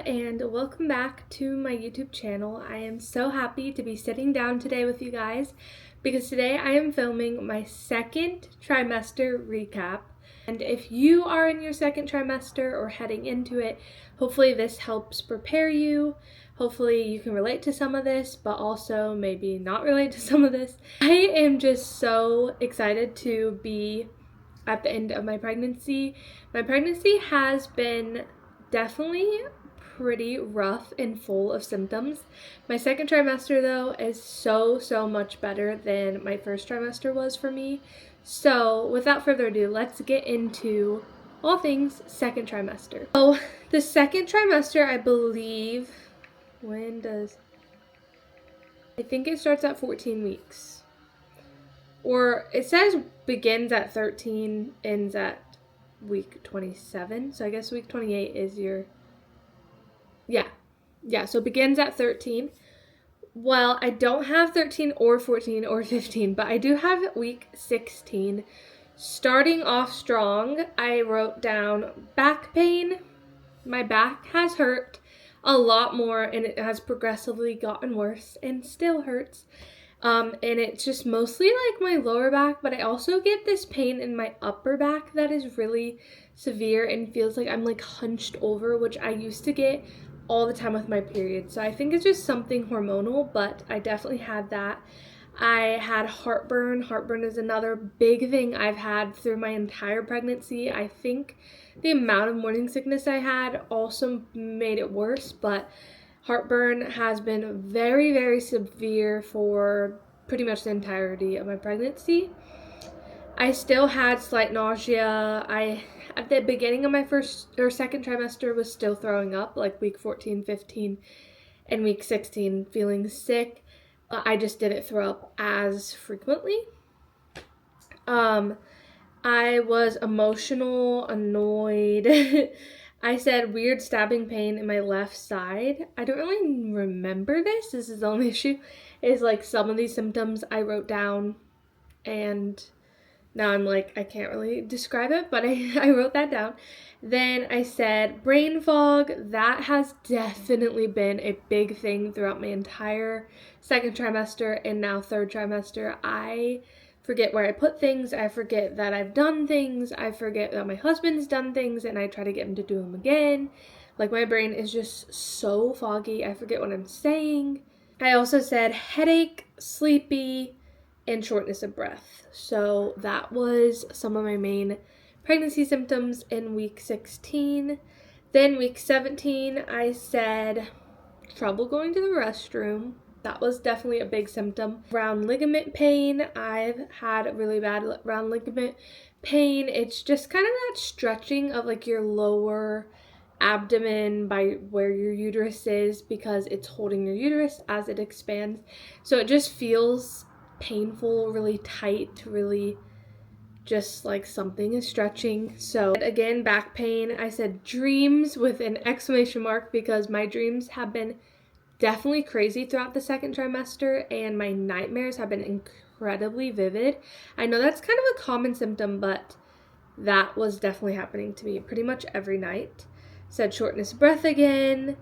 and welcome back to my YouTube channel. I am so happy to be sitting down today with you guys because today I am filming my second trimester recap. And if you are in your second trimester or heading into it, hopefully this helps prepare you. Hopefully you can relate to some of this, but also maybe not relate to some of this. I am just so excited to be at the end of my pregnancy. My pregnancy has been definitely pretty rough and full of symptoms. My second trimester though is so much better than my first trimester was for me. So without further ado, let's get into all things second trimester. So the second trimester, I believe, I think it starts at 14 weeks. Or it says begins at 13, ends at week 27. So I guess week 28 is your, yeah, so begins at 13. Well, I don't have 13 or 14 or 15, but I do have week 16. Starting off strong, I wrote down back pain. My back has hurt a lot more and it has progressively gotten worse and still hurts. And it's just mostly like my lower back, but I also get this pain in my upper back that is really severe and feels like I'm like hunched over, which I used to get all the time with my period. So I think it's just something hormonal, but I definitely had that. I had heartburn. Heartburn is another big thing I've had through my entire pregnancy. I think the amount of morning sickness I had also made it worse, but heartburn has been very severe for pretty much the entirety of my pregnancy. I still had slight nausea. At the beginning of my first or second trimester, was still throwing up, like week 14, 15, and week 16, feeling sick. I just didn't throw up as frequently. I was emotional, annoyed. I said weird stabbing pain in my left side. I don't really remember this. This is the only issue, is like some of these symptoms I wrote down and now I'm like, I can't really describe it, but I wrote that down. Then I said brain fog. That has definitely been a big thing throughout my entire second trimester and now third trimester. I forget where I put things. I forget that I've done things. I forget that my husband's done things and I try to get him to do them again. Like my brain is just so foggy. I forget what I'm saying. I also said headache, sleepy, and shortness of breath. So that was some of my main pregnancy symptoms in week 16. Then week 17, I said trouble going to the restroom. That was definitely a big symptom. Round ligament pain. I've had really bad round ligament pain. It's just kind of that stretching of like your lower abdomen by where your uterus is because it's holding your uterus as it expands. So it just feels painful, really tight, really just like something is stretching. So again, back pain. I said dreams with an exclamation mark because my dreams have been definitely crazy throughout the second trimester and my nightmares have been incredibly vivid. I know that's kind of a common symptom, but that was definitely happening to me pretty much every night. Said shortness of breath again.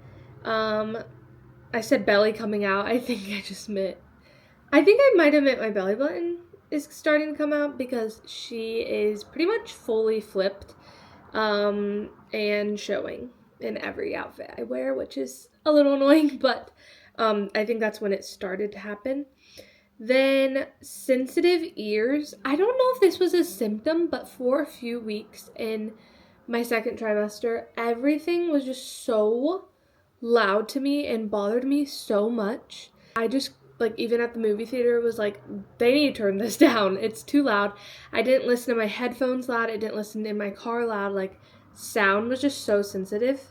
I said belly coming out. I think I might have meant my belly button is starting to come out because she is pretty much fully flipped and showing in every outfit I wear, which is a little annoying, but I think that's when it started to happen. Then sensitive ears. I don't know if this was a symptom, but for a few weeks in my second trimester, everything was just so loud to me and bothered me so much. I just, like, even at the movie theater was like, they need to turn this down. It's too loud. I didn't listen to my headphones loud. I didn't listen in my car loud. Like, sound was just so sensitive.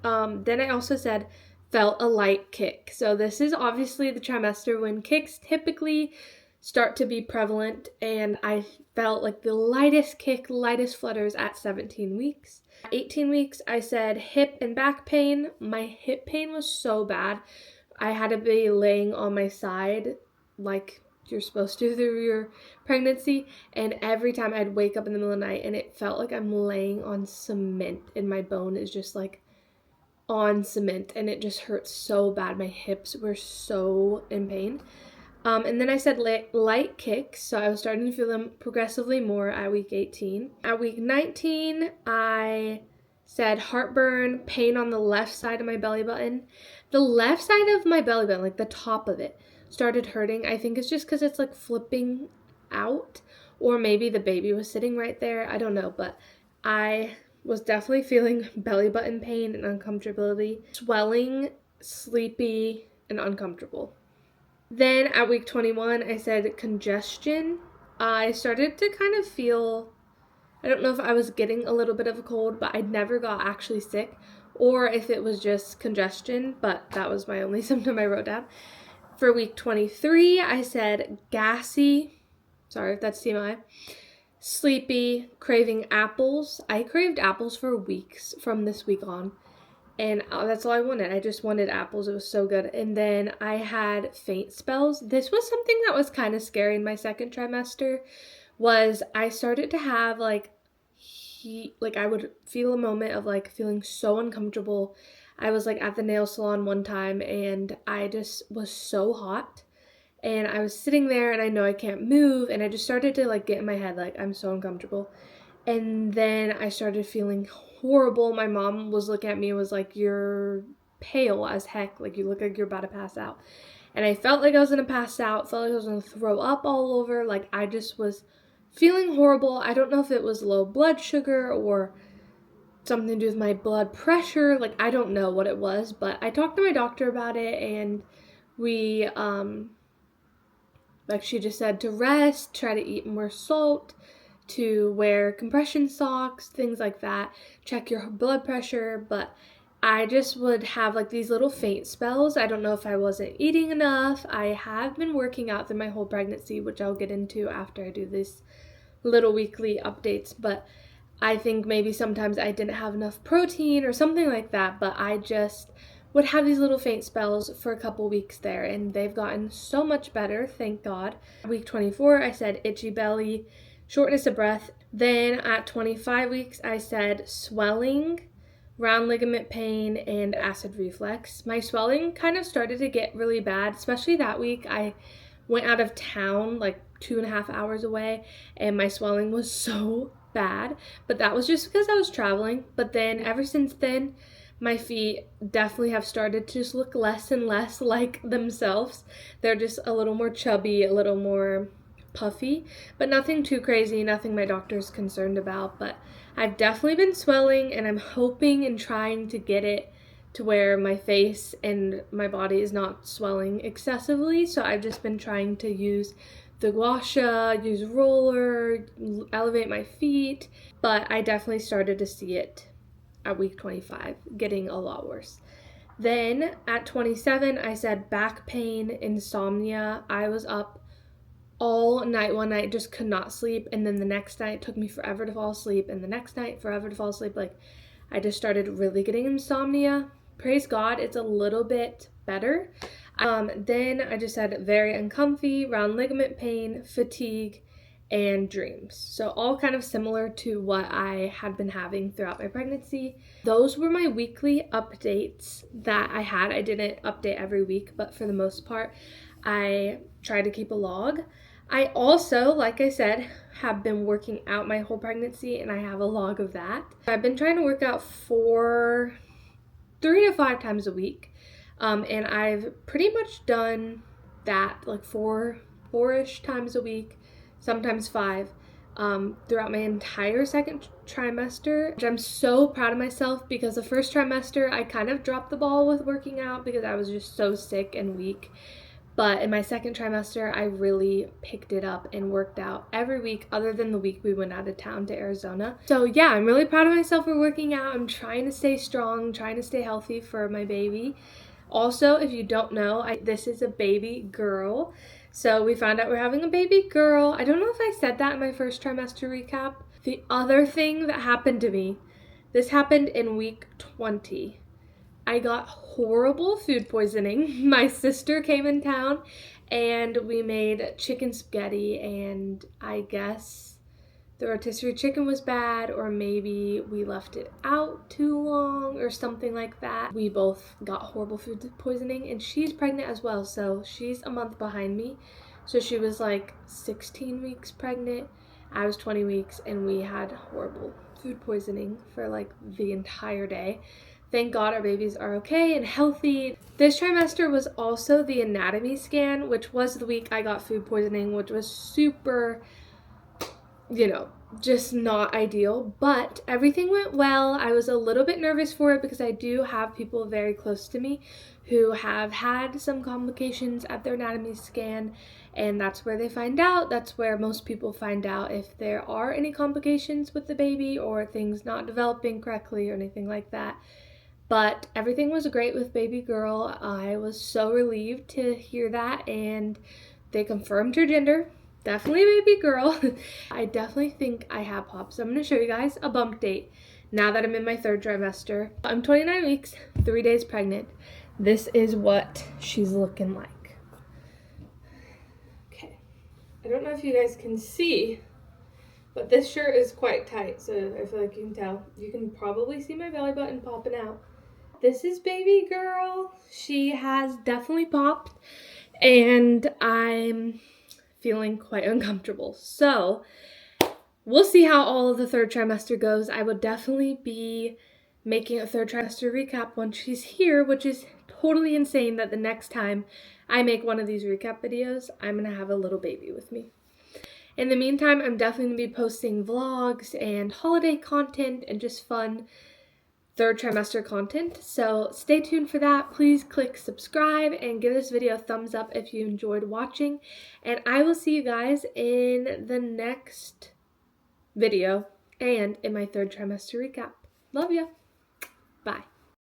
Then I also said felt a light kick. So this is obviously the trimester when kicks typically start to be prevalent, and I felt like the lightest kick, lightest flutters at 17 weeks. At 18 weeks, I said hip and back pain. My hip pain was so bad. I had to be laying on my side like you're supposed to through your pregnancy, and every time I'd wake up in the middle of the night and it felt like I'm laying on cement and my bone is just like on cement, and it just hurt so bad. My hips were so in pain. And then I said light kicks, so I was starting to feel them progressively more at week 18. At week 19, I said heartburn, pain on the left side of my belly button. The left side of my belly button, like the top of it, started hurting. I think it's just because it's like flipping out, or maybe the baby was sitting right there. I don't know, but I was definitely feeling belly button pain and uncomfortability, swelling, sleepy, and uncomfortable. Then at week 21, I said congestion. I started to kind of feel, I don't know if I was getting a little bit of a cold, but I never got actually sick, or if it was just congestion, but that was my only symptom I wrote down. For week 23, I said gassy, sorry if that's TMI, sleepy, craving apples. I craved apples for weeks from this week on. And that's all I wanted. I just wanted apples. It was so good. And then I had faint spells. This was something that was kind of scary in my second trimester, was I started to have like heat, like I would feel a moment of like feeling so uncomfortable. I was like at the nail salon one time and I just was so hot. And I was sitting there and I know I can't move, and I just started to like get in my head like I'm so uncomfortable. And then I started feeling horrible. My mom was looking at me and was like, "You're pale as heck. Like, you look like you're about to pass out." And I felt like I was going to pass out, felt like I was going to throw up all over. Like, I just was feeling horrible. I don't know if it was low blood sugar or something to do with my blood pressure. Like, I don't know what it was, but I talked to my doctor about it, and we, like she just said to rest, try to eat more salt, to wear compression socks, things like that, check your blood pressure. But I just would have like these little faint spells. I don't know if I wasn't eating enough. I have been working out through my whole pregnancy, which I'll get into after I do these little weekly updates, but I think maybe sometimes I didn't have enough protein or something like that, but I just would have these little faint spells for a couple weeks there, and they've gotten so much better, thank God. Week 24, I said itchy belly, shortness of breath. Then at 25 weeks, I said swelling, round ligament pain, and acid reflux. My swelling kind of started to get really bad, especially that week. I went out of town like 2.5 hours away, and my swelling was so bad, but that was just because I was traveling. But then ever since then, my feet definitely have started to just look less and less like themselves. They're just a little more chubby, a little more puffy, but nothing too crazy, nothing my doctor's concerned about. But I've definitely been swelling, and I'm hoping and trying to get it to where my face and my body is not swelling excessively. So I've just been trying to use the gua sha, use roller, elevate my feet, but I definitely started to see it at week 25, getting a lot worse. Then at 27, I said back pain, insomnia. I was up all night one night, just could not sleep, and then the next night it took me forever to fall asleep, and the next night forever to fall asleep. Like, I just started really getting insomnia. Praise God, it's a little bit better. Then I just had very uncomfy, round ligament pain, fatigue, and dreams. So all kind of similar to what I had been having throughout my pregnancy. Those were my weekly updates that I had. I didn't update every week, but for the most part, I tried to keep a log. I also, like I said, have been working out my whole pregnancy, and I have a log of that. I've been trying to work out 3 to 5 times a week. And I've pretty much done that like four-ish times a week, sometimes 5, throughout my entire second trimester, which I'm so proud of myself, because the first trimester I kind of dropped the ball with working out because I was just so sick and weak. But in my second trimester, I really picked it up and worked out every week, other than the week we went out of town to Arizona. So yeah, I'm really proud of myself for working out. I'm trying to stay strong, trying to stay healthy for my baby. Also, if you don't know, this is a baby girl. So we found out we're having a baby girl. I don't know if I said that in my first trimester recap. The other thing that happened to me, this happened in week 20. I got horrible food poisoning. My sister came in town and we made chicken spaghetti, and I guess the rotisserie chicken was bad, or maybe we left it out too long or something like that. We both got horrible food poisoning, and she's pregnant as well, so she's a month behind me. So she was like 16 weeks pregnant, I was 20 weeks, and we had horrible food poisoning for like the entire day. Thank God our babies are okay and healthy. This trimester was also the anatomy scan, which was the week I got food poisoning, which was super, just not ideal, but everything went well. I was a little bit nervous for it because I do have people very close to me who have had some complications at their anatomy scan, and that's where they find out. That's where most people find out if there are any complications with the baby or things not developing correctly or anything like that. But everything was great with baby girl. I was so relieved to hear that, and they confirmed her gender. Definitely baby girl. I definitely think I have pops. So I'm going to show you guys a bump date now that I'm in my 3rd trimester. I'm 29 weeks, 3 days pregnant. This is what she's looking like. Okay. I don't know if you guys can see, but this shirt is quite tight, so I feel like you can tell. You can probably see my belly button popping out. This is baby girl. She has definitely popped, and I'm feeling quite uncomfortable. So we'll see how all of the 3rd trimester goes. I will definitely be making a 3rd trimester recap once she's here, which is totally insane that the next time I make one of these recap videos, I'm gonna have a little baby with me. In the meantime, I'm definitely gonna be posting vlogs and holiday content and just fun 3rd trimester content, so stay tuned for that. Please click subscribe and give this video a thumbs up if you enjoyed watching, and I will see you guys in the next video and in my 3rd trimester recap. Love ya. Bye.